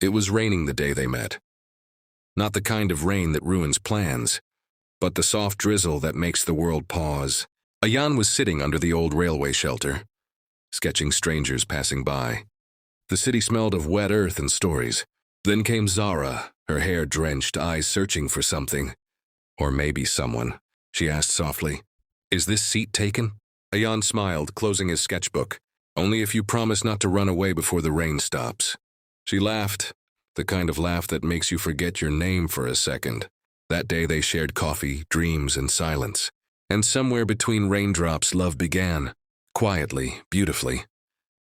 It was raining the day they met. Not the kind of rain that ruins plans, but the soft drizzle that makes the world pause. Ayan was sitting under the old railway shelter, sketching strangers passing by. The city smelled of wet earth and stories. Then came Zara, her hair drenched, eyes searching for something. Or maybe someone. She asked softly, "Is this seat taken?" Ayan smiled, closing his sketchbook. "Only if you promise not to run away before the rain stops." She laughed, the kind of laugh that makes you forget your name for a second. That day they shared coffee, dreams, and silence. And somewhere between raindrops, love began. Quietly, beautifully.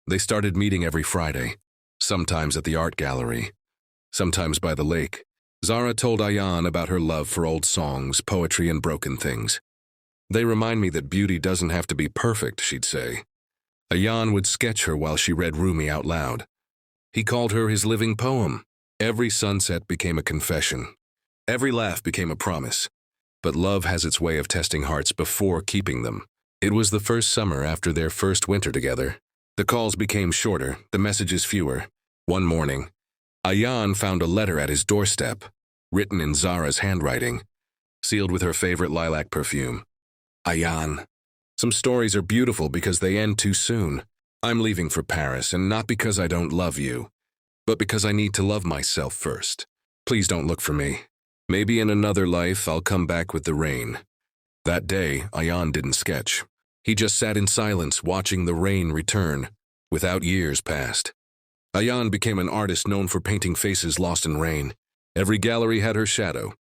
They started meeting every Friday, sometimes at the art gallery, sometimes by the lake. Zara told Ayan about her love for old songs, poetry, and broken things. "They remind me that beauty doesn't have to be perfect," she'd say. Ayan would sketch her while she read Rumi out loud. He called her his living poem. Every sunset became a confession. Every laugh became a promise. But love has its way of testing hearts before keeping them. It was the first summer after their first winter together. The calls became shorter, the messages fewer. One morning, Ayan found a letter at his doorstep, written in Zara's handwriting, sealed with her favorite lilac perfume. "Ayan, some stories are beautiful because they end too soon. I'm leaving for Paris, and not because I don't love you, but because I need to love myself first. Please don't look for me. Maybe in another life I'll come back with the rain." That day, Ayan didn't sketch. He just sat in silence, watching the rain return, without years passed. Ayan became an artist known for painting faces lost in rain. Every gallery had her shadow.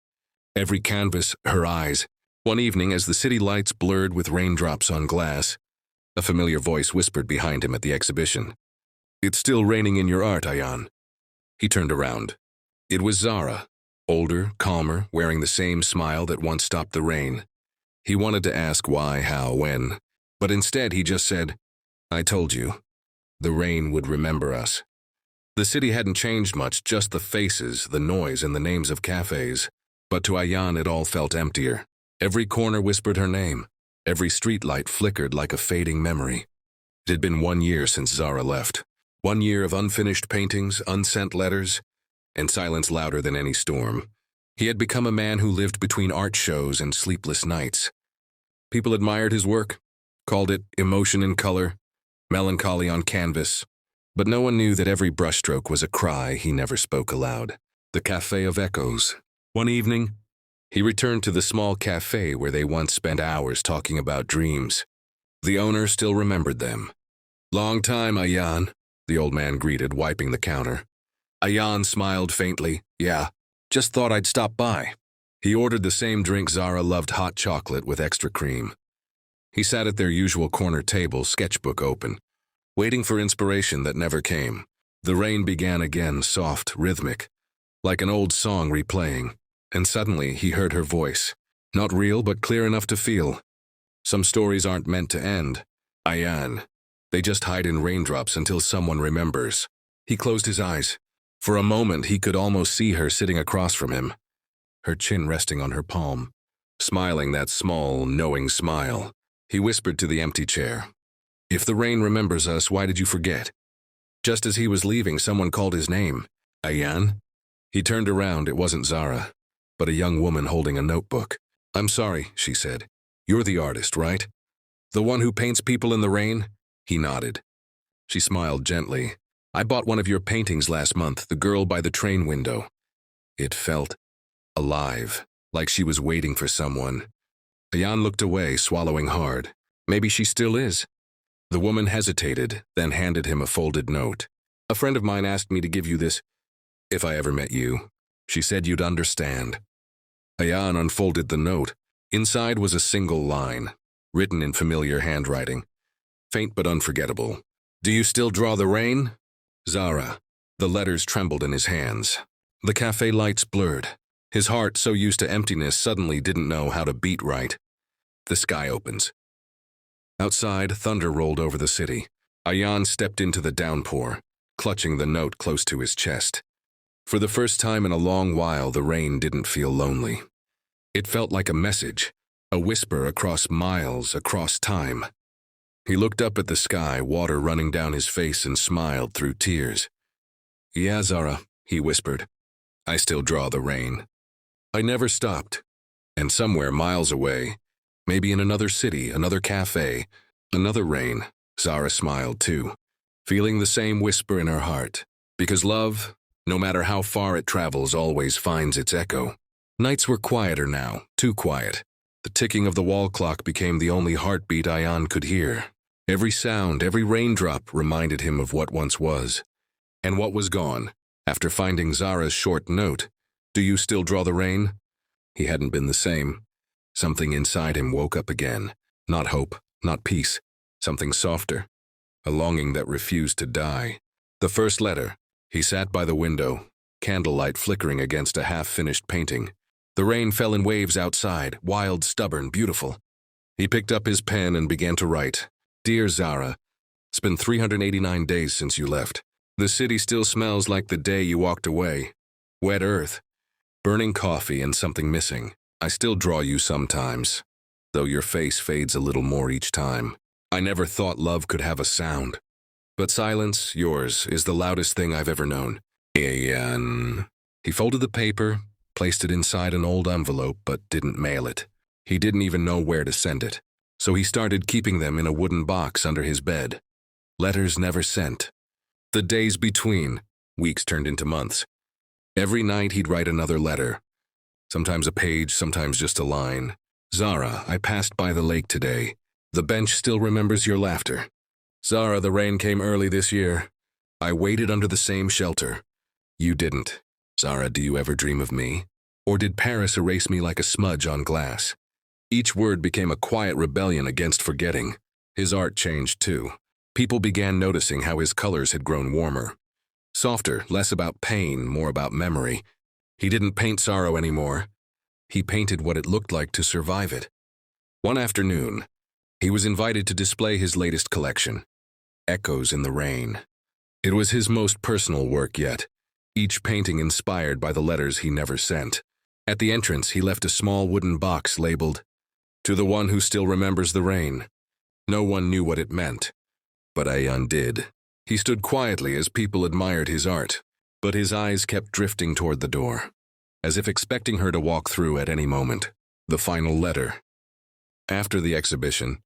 Every canvas, her eyes. One evening, as the city lights blurred with raindrops on glass, a familiar voice whispered behind him at the exhibition. "It's still raining in your art, Ayan." He turned around. It was Zara, older, calmer, wearing the same smile that once stopped the rain. He wanted to ask why, how, when, but instead he just said, "I told you. The rain would remember us." The city hadn't changed much, just the faces, the noise, and the names of cafes. But to Ayan it all felt emptier. Every corner whispered her name. Every streetlight flickered like a fading memory. It had been 1 year since Zara left. 1 year of unfinished paintings, unsent letters, and silence louder than any storm. He had become a man who lived between art shows and sleepless nights. People admired his work, called it emotion in color, melancholy on canvas, but no one knew that every brushstroke was a cry he never spoke aloud. The Cafe of Echoes. One evening, he returned to the small cafe where they once spent hours talking about dreams. The owner still remembered them. "Long time, Ayan," the old man greeted, wiping the counter. Ayan smiled faintly. "Yeah, just thought I'd stop by." He ordered the same drink Zara loved, hot chocolate with extra cream. He sat at their usual corner table, sketchbook open, waiting for inspiration that never came. The rain began again, soft, rhythmic, like an old song replaying. And suddenly he heard her voice. Not real, but clear enough to feel. "Some stories aren't meant to end, Ayan. They just hide in raindrops until someone remembers." He closed his eyes. For a moment he could almost see her sitting across from him, her chin resting on her palm, smiling that small, knowing smile. He whispered to the empty chair, "If the rain remembers us, why did you forget?" Just as he was leaving, someone called his name. "Ayan?" He turned around. It wasn't Zara, but a young woman holding a notebook. "I'm sorry," she said. "You're the artist, right? The one who paints people in the rain?" He nodded. She smiled gently. "I bought one of your paintings last month, The Girl by the Train Window." It felt alive, like she was waiting for someone. Ayan looked away, swallowing hard. Maybe she still is. The woman hesitated, then handed him a folded note. "A friend of mine asked me to give you this. If I ever met you, she said you'd understand." Ayan unfolded the note. Inside was a single line, written in familiar handwriting, faint but unforgettable. "Do you still draw the rain? Zara." The letters trembled in his hands. The cafe lights blurred. His heart, so used to emptiness, suddenly didn't know how to beat right. The sky opens. Outside, thunder rolled over the city. Ayan stepped into the downpour, clutching the note close to his chest. For the first time in a long while, the rain didn't feel lonely. It felt like a message, a whisper across miles, across time. He looked up at the sky, water running down his face, and smiled through tears. "Yeah, Zara, he whispered. I still draw the rain. I never stopped. And somewhere miles away, maybe in another city, another cafe, another rain, Zara smiled too, feeling the same whisper in her heart. Because love, no matter how far it travels, always finds its echo. Nights were quieter now, too quiet. The ticking of the wall clock became the only heartbeat Ayan could hear. Every sound, every raindrop reminded him of what once was. And what was gone. After finding Zara's short note, "Do you still draw the rain?" He hadn't been the same. Something inside him woke up again. Not hope, not peace. Something softer. A longing that refused to die. The first letter. He sat by the window, candlelight flickering against a half-finished painting. The rain fell in waves outside, wild, stubborn, beautiful. He picked up his pen and began to write. Dear Zara, it's been 389 days since you left. The city still smells like the day you walked away. Wet earth, burning coffee and something missing. I still draw you sometimes, though your face fades a little more each time. I never thought love could have a sound. But silence, yours, is the loudest thing I've ever known. Ayan. He folded the paper, placed it inside an old envelope, but didn't mail it. He didn't even know where to send it. So he started keeping them in a wooden box under his bed. Letters never sent. The days between, weeks turned into months. Every night he'd write another letter. Sometimes a page, sometimes just a line. Zara, I passed by the lake today. The bench still remembers your laughter. Zara, the rain came early this year. I waited under the same shelter. You didn't. Zara, do you ever dream of me? Or did Paris erase me like a smudge on glass? Each word became a quiet rebellion against forgetting. His art changed too. People began noticing how his colors had grown warmer. Softer, less about pain, more about memory. He didn't paint sorrow anymore. He painted what it looked like to survive it. One afternoon, he was invited to display his latest collection, Echoes in the Rain. It was his most personal work yet, each painting inspired by the letters he never sent. At the entrance, he left a small wooden box labeled, To the one who still remembers the rain. No one knew what it meant, but Ayan did. He stood quietly as people admired his art, but his eyes kept drifting toward the door, as if expecting her to walk through at any moment. The final letter. After the exhibition,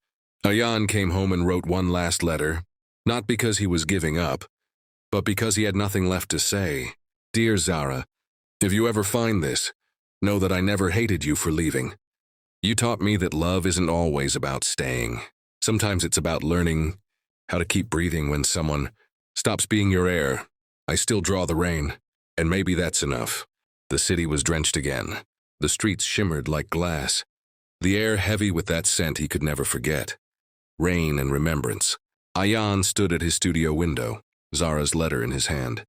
Ayan came home and wrote one last letter, not because he was giving up, but because he had nothing left to say. Dear Zara, if you ever find this, know that I never hated you for leaving. You taught me that love isn't always about staying. Sometimes it's about learning how to keep breathing when someone stops being your air. I still draw the rain, and maybe that's enough. The city was drenched again. The streets shimmered like glass. The air heavy with that scent he could never forget. Rain and remembrance. Ayan stood at his studio window, Zara's letter in his hand,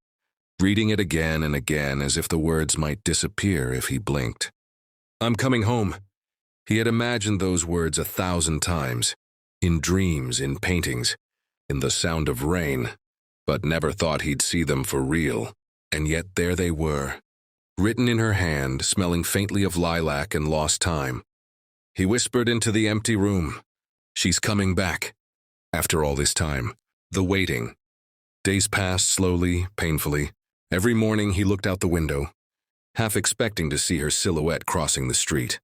reading it again and again as if the words might disappear if he blinked. I'm coming home. He had imagined those words 1,000 times, in dreams, in paintings, in the sound of rain, but never thought he'd see them for real. And yet there they were, written in her hand, smelling faintly of lilac and lost time. He whispered into the empty room, She's coming back. After all this time, the waiting. Days passed slowly, painfully. Every morning he looked out the window, half expecting to see her silhouette crossing the street.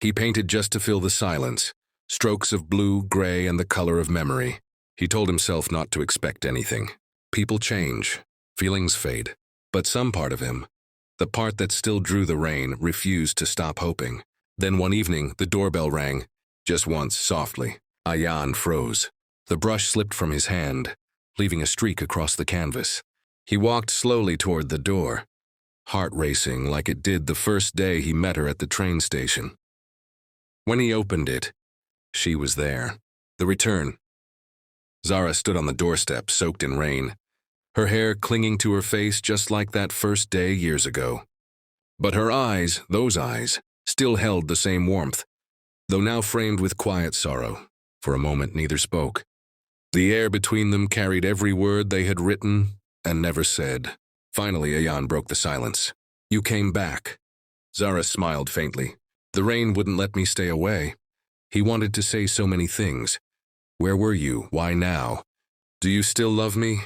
He painted just to fill the silence, strokes of blue, gray, and the color of memory. He told himself not to expect anything. People change, feelings fade, but some part of him, the part that still drew the rain, refused to stop hoping. Then one evening, the doorbell rang, just once, softly. Ayan froze. The brush slipped from his hand, leaving a streak across the canvas. He walked slowly toward the door, heart racing like it did the first day he met her at the train station. When he opened it, she was there. The return. Zara stood on the doorstep, soaked in rain, her hair clinging to her face just like that first day years ago. But her eyes, those eyes, still held the same warmth, though now framed with quiet sorrow. For a moment neither spoke. The air between them carried every word they had written and never said. Finally, Ayan broke the silence. You came back. Zara smiled faintly. The rain wouldn't let me stay away. He wanted to say so many things. Where were you? Why now? Do you still love me?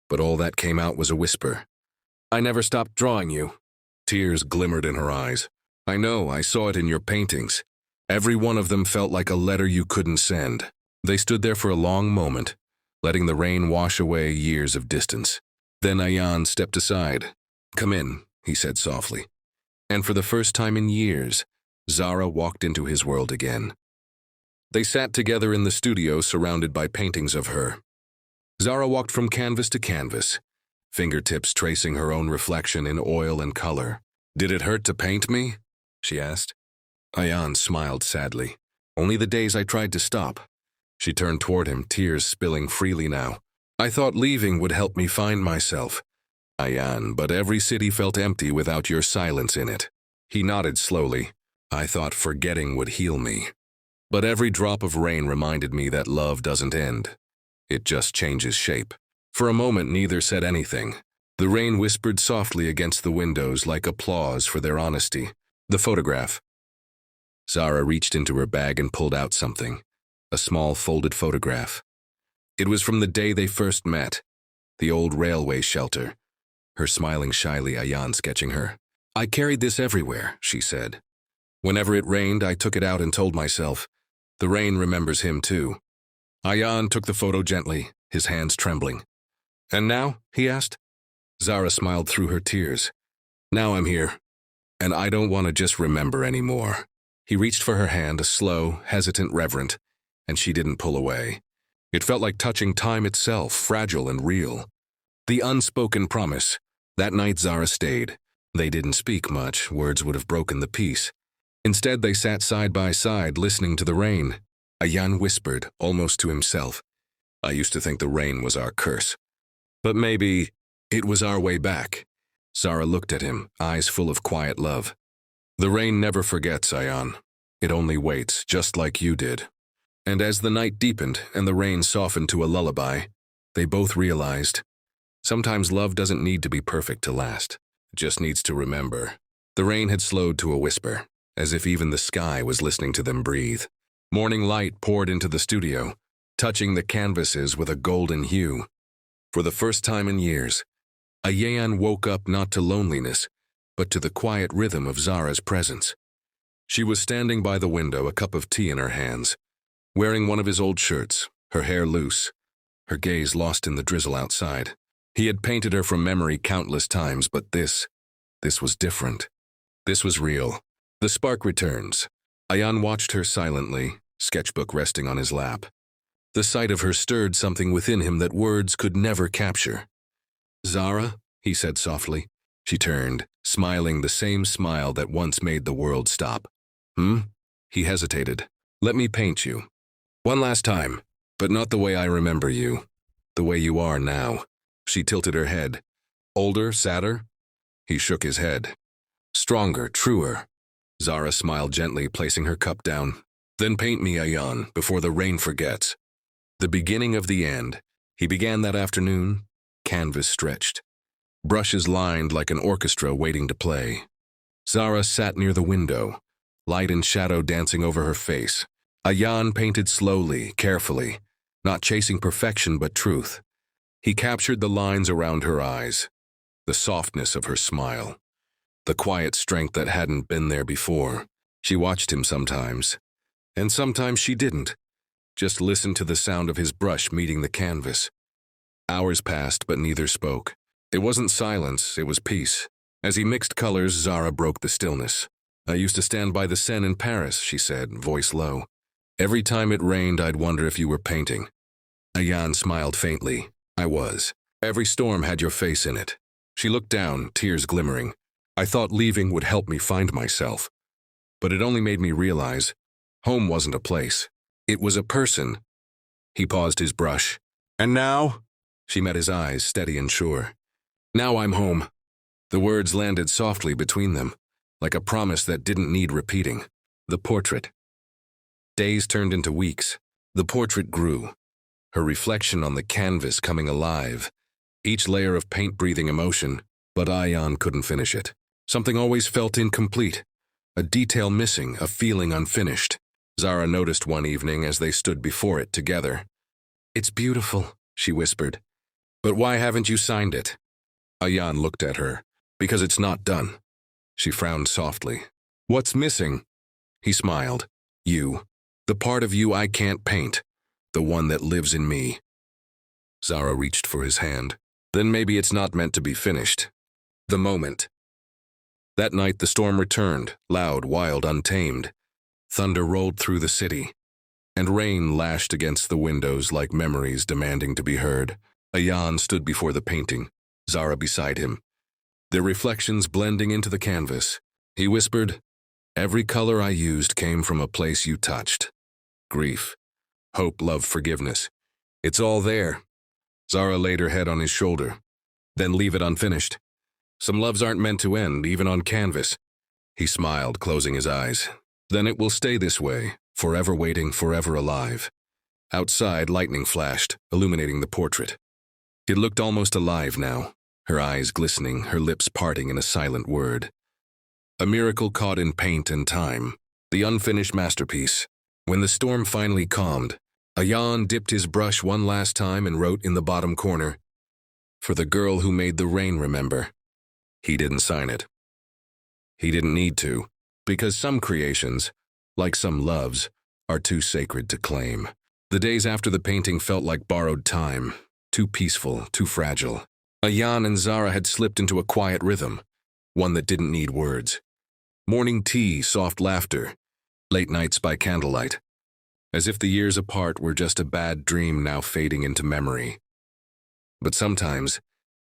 But all that came out was a whisper. I never stopped drawing you. Tears glimmered in her eyes. I know, I saw it in your paintings. Every one of them felt like a letter you couldn't send. They stood there for a long moment, letting the rain wash away years of distance. Then Ayan stepped aside. Come in, he said softly. And for the first time in years, Zara walked into his world again. They sat together in the studio surrounded by paintings of her. Zara walked from canvas to canvas, fingertips tracing her own reflection in oil and color. Did it hurt to paint me? She asked. Ayan smiled sadly. Only the days I tried to stop. She turned toward him, tears spilling freely now. I thought leaving would help me find myself. Ayan, but every city felt empty without your silence in it. He nodded slowly. I thought forgetting would heal me. But every drop of rain reminded me that love doesn't end. It just changes shape. For a moment, neither said anything. The rain whispered softly against the windows like applause for their honesty. The photograph. Zara reached into her bag and pulled out something. A small folded photograph. It was from the day they first met. The old railway shelter. Her smiling shyly, Ayan sketching her. I carried this everywhere, she said. Whenever it rained, I took it out and told myself, the rain remembers him too. Ayan took the photo gently, his hands trembling. And now? He asked. Zara smiled through her tears. Now I'm here, and I don't want to just remember anymore. He reached for her hand, a slow, hesitant reverent, and she didn't pull away. It felt like touching time itself, fragile and real. The unspoken promise. That night Zara stayed. They didn't speak much, words would have broken the peace. Instead, they sat side by side, listening to the rain. Ayan whispered, almost to himself. I used to think the rain was our curse. But maybe it was our way back. Zara looked at him, eyes full of quiet love. The rain never forgets, Ayan. It only waits, just like you did. And as the night deepened and the rain softened to a lullaby, they both realized, sometimes love doesn't need to be perfect to last. It just needs to remember. The rain had slowed to a whisper, as if even the sky was listening to them breathe. Morning light poured into the studio, touching the canvases with a golden hue. For the first time in years, Ayan woke up not to loneliness, but to the quiet rhythm of Zara's presence. She was standing by the window, a cup of tea in her hands, wearing one of his old shirts, her hair loose, her gaze lost in the drizzle outside. He had painted her from memory countless times, but this was different. This was real. The spark returns. Ayan watched her silently, sketchbook resting on his lap. The sight of her stirred something within him that words could never capture. Zara, he said softly. She turned, smiling the same smile that once made the world stop. He hesitated. Let me paint you. One last time, but not the way I remember you. The way you are now. She tilted her head. Older, sadder? He shook his head. Stronger, truer. Zara smiled gently, placing her cup down. Then paint me, Ayan, before the rain forgets. The beginning of the end. He began that afternoon, canvas stretched. Brushes lined like an orchestra waiting to play. Zara sat near the window, light and shadow dancing over her face. Ayan painted slowly, carefully, not chasing perfection but truth. He captured the lines around her eyes, the softness of her smile, the quiet strength that hadn't been there before. She watched him sometimes, and sometimes she didn't, just listened to the sound of his brush meeting the canvas. Hours passed, but neither spoke. It wasn't silence, it was peace. As he mixed colors, Zara broke the stillness. I used to stand by the Seine in Paris, she said, voice low. Every time it rained, I'd wonder if you were painting. Ayan smiled faintly. I was. Every storm had your face in it. She looked down, tears glimmering. I thought leaving would help me find myself. But it only made me realize home wasn't a place. It was a person. He paused his brush. And now? She met his eyes, steady and sure. Now I'm home. The words landed softly between them, like a promise that didn't need repeating. The portrait. Days turned into weeks. The portrait grew, her reflection on the canvas coming alive, each layer of paint breathing emotion, but Ayan couldn't finish it. Something always felt incomplete, a detail missing, a feeling unfinished. Zara noticed one evening as they stood before it together. It's beautiful, she whispered. But why haven't you signed it? Ayan looked at her. Because it's not done. She frowned softly. What's missing? He smiled. You. The part of you I can't paint. The one that lives in me. Zara reached for his hand. Then maybe it's not meant to be finished. The moment. That night the storm returned, loud, wild, untamed. Thunder rolled through the city, and rain lashed against the windows like memories demanding to be heard. Ayan stood before the painting, Zara beside him, their reflections blending into the canvas. He whispered, "Every color I used came from a place you touched. Grief, hope, love, forgiveness. It's all there." Zara laid her head on his shoulder. "Then leave it unfinished. Some loves aren't meant to end, even on canvas." He smiled, closing his eyes. "Then it will stay this way, forever waiting, forever alive." Outside, lightning flashed, illuminating the portrait. It looked almost alive now, her eyes glistening, her lips parting in a silent word. A miracle caught in paint and time, the unfinished masterpiece. When the storm finally calmed, Ayan dipped his brush one last time and wrote in the bottom corner, "For the girl who made the rain remember." He didn't sign it. He didn't need to, because some creations, like some loves, are too sacred to claim. The days after the painting felt like borrowed time, too peaceful, too fragile. Ayan and Zara had slipped into a quiet rhythm, one that didn't need words. Morning tea, soft laughter, late nights by candlelight, as if the years apart were just a bad dream now fading into memory. But sometimes,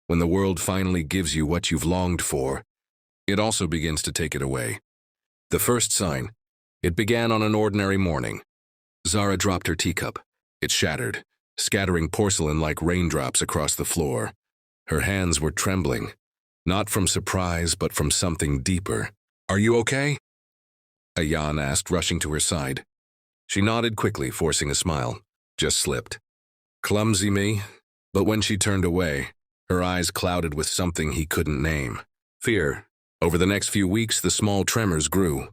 when the world finally gives you what you've longed for, it also begins to take it away. The first sign, it began on an ordinary morning. Zara dropped her teacup. It shattered, scattering porcelain like raindrops across the floor. Her hands were trembling, not from surprise but from something deeper. "Are you okay?" Ayan asked, rushing to her side. She nodded quickly, forcing a smile. "Just slipped." Clumsy me, but when she turned away, her eyes clouded with something he couldn't name. Fear. Over the next few weeks, the small tremors grew.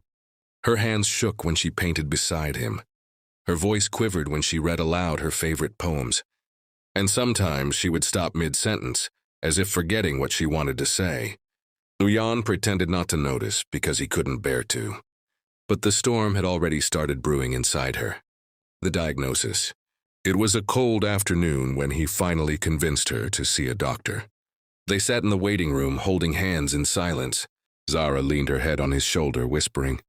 Her hands shook when she painted beside him. Her voice quivered when she read aloud her favorite poems. And sometimes she would stop mid-sentence, as if forgetting what she wanted to say. Ayan pretended not to notice because he couldn't bear to. But the storm had already started brewing inside her. The diagnosis. It was a cold afternoon when he finally convinced her to see a doctor. They sat in the waiting room, holding hands in silence. Zara leaned her head on his shoulder, whispering,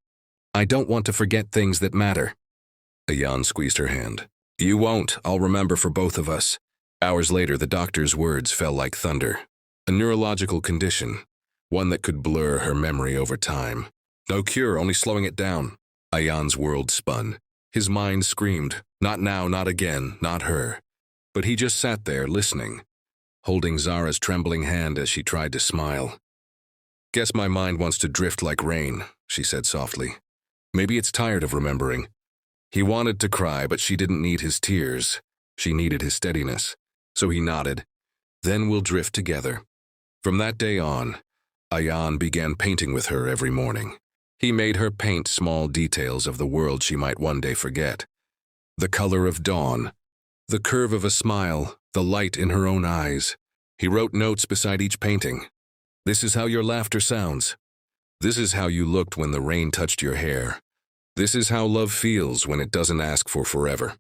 "I don't want to forget things that matter." Ayan squeezed her hand. "You won't, I'll remember for both of us." Hours later, the doctor's words fell like thunder. A neurological condition, one that could blur her memory over time. No cure, only slowing it down. Ayan's world spun. His mind screamed, not now, not again, not her. But he just sat there, listening, holding Zara's trembling hand as she tried to smile. "Guess my mind wants to drift like rain," she said softly. "Maybe it's tired of remembering." He wanted to cry, but she didn't need his tears. She needed his steadiness. So he nodded. "Then we'll drift together." From that day on, Ayan began painting with her every morning. He made her paint small details of the world she might one day forget. The color of dawn, the curve of a smile, the light in her own eyes. He wrote notes beside each painting. "This is how your laughter sounds. This is how you looked when the rain touched your hair. This is how love feels when it doesn't ask for forever."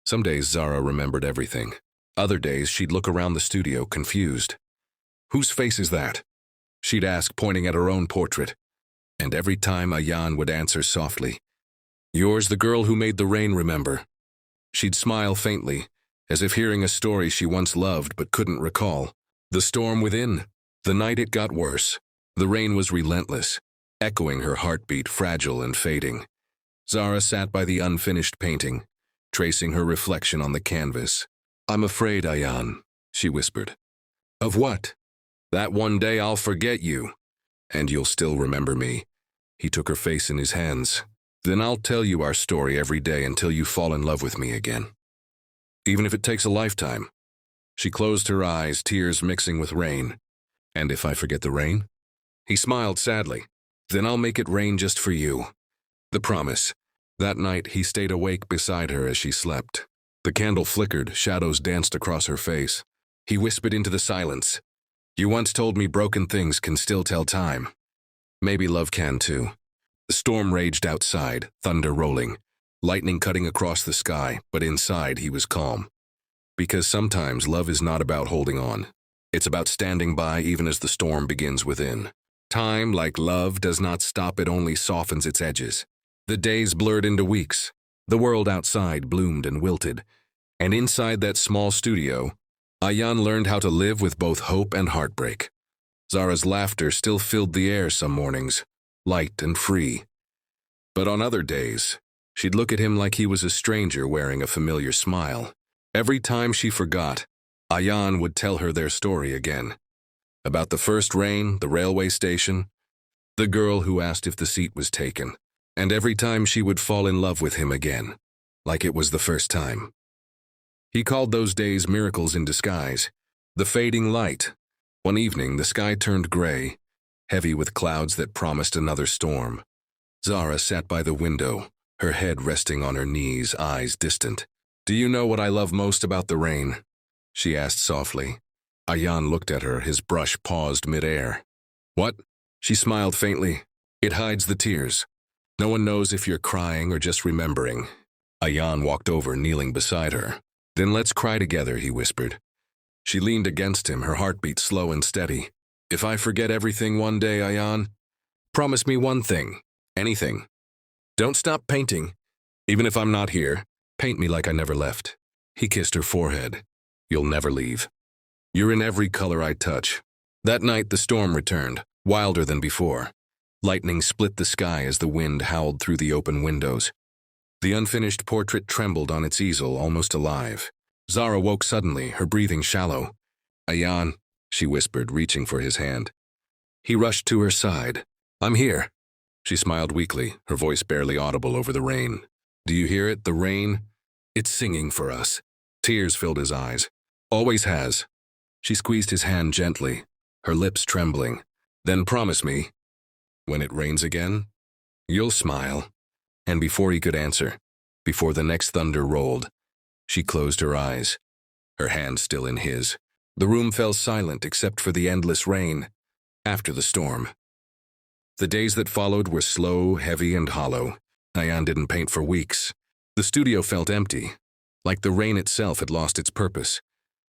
Some days Zara remembered everything. Other days she'd look around the studio, confused. "Whose face is that?" she'd ask, pointing at her own portrait. And every time Ayan would answer softly, "Yours, the girl who made the rain remember." She'd smile faintly, as if hearing a story she once loved but couldn't recall. The storm within. The night it got worse. The rain was relentless, echoing her heartbeat, fragile and fading. Zara sat by the unfinished painting, tracing her reflection on the canvas. "I'm afraid, Ayan," she whispered. "Of what?" "That one day I'll forget you, and you'll still remember me." He took her face in his hands. "Then I'll tell you our story every day until you fall in love with me again. Even if it takes a lifetime." She closed her eyes, tears mixing with rain. "And if I forget the rain?" He smiled sadly. "Then I'll make it rain just for you." The promise. That night he stayed awake beside her as she slept. The candle flickered, shadows danced across her face. He whispered into the silence, You once told me broken things can still tell time. Maybe love can too. The storm raged outside, thunder rolling, lightning cutting across the sky, but inside he was calm. Because sometimes love is not about holding on. It's about standing by even as the storm begins within. Time, like love, does not stop, it only softens its edges. The days blurred into weeks. The world outside bloomed and wilted. And inside that small studio, Ayan learned how to live with both hope and heartbreak. Zara's laughter still filled the air some mornings, light and free. But on other days, she'd look at him like he was a stranger wearing a familiar smile. Every time she forgot, Ayan would tell her their story again. About the first rain, the railway station, the girl who asked if the seat was taken. And every time she would fall in love with him again, like it was the first time. He called those days miracles in disguise. The fading light. One evening, the sky turned gray, heavy with clouds that promised another storm. Zara sat by the window, her head resting on her knees, eyes distant. "Do you know what I love most about the rain?" she asked softly. Ayan looked at her, his brush paused mid-air. "What?" She smiled faintly. "It hides the tears. No one knows if you're crying or just remembering." Ayan walked over, kneeling beside her. "Then let's cry together," he whispered. She leaned against him, her heartbeat slow and steady. "If I forget everything one day, Ayan, promise me one thing, anything. Don't stop painting. Even if I'm not here, paint me like I never left." He kissed her forehead. "You'll never leave. You're in every color I touch." That night the storm returned, wilder than before. Lightning split the sky as the wind howled through the open windows. The unfinished portrait trembled on its easel, almost alive. Zara woke suddenly, her breathing shallow. "Ayan," she whispered, reaching for his hand. He rushed to her side. "I'm here." She smiled weakly, her voice barely audible over the rain. "Do you hear it, the rain? It's singing for us." Tears filled his eyes. "Always has." She squeezed his hand gently, her lips trembling. "Then promise me, when it rains again, you'll smile." And before he could answer, before the next thunder rolled, she closed her eyes, her hand still in his. The room fell silent except for the endless rain after the storm. The days that followed were slow, heavy, and hollow. Ayan didn't paint for weeks. The studio felt empty, like the rain itself had lost its purpose.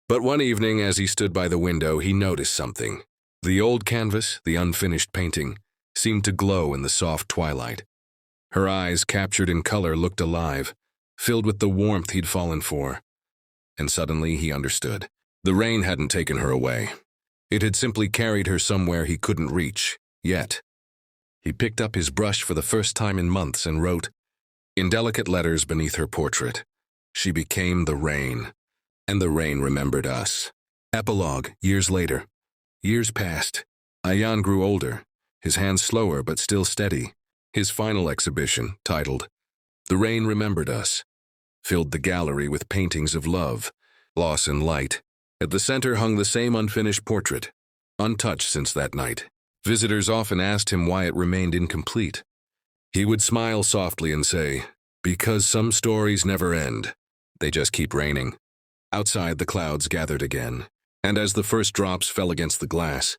But one evening, as he stood by the window, he noticed something. The old canvas, the unfinished painting, seemed to glow in the soft twilight. Her eyes, captured in color, looked alive, filled with the warmth he'd fallen for. And suddenly he understood. The rain hadn't taken her away. It had simply carried her somewhere he couldn't reach, yet. He picked up his brush for the first time in months and wrote, in delicate letters beneath her portrait, "She became the rain, and the rain remembered us." Epilogue, years later. Years passed. Ayan grew older, his hands slower but still steady. His final exhibition, titled "The Rain Remembered Us," filled the gallery with paintings of love, loss and light. At the center hung the same unfinished portrait, untouched since that night. Visitors often asked him why it remained incomplete. He would smile softly and say, "Because some stories never end. They just keep raining." Outside, the clouds gathered again, and as the first drops fell against the glass,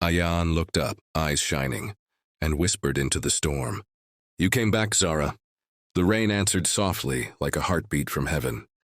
Ayan looked up, eyes shining, and whispered into the storm, "You came back, Zara." The rain answered softly, like a heartbeat from heaven.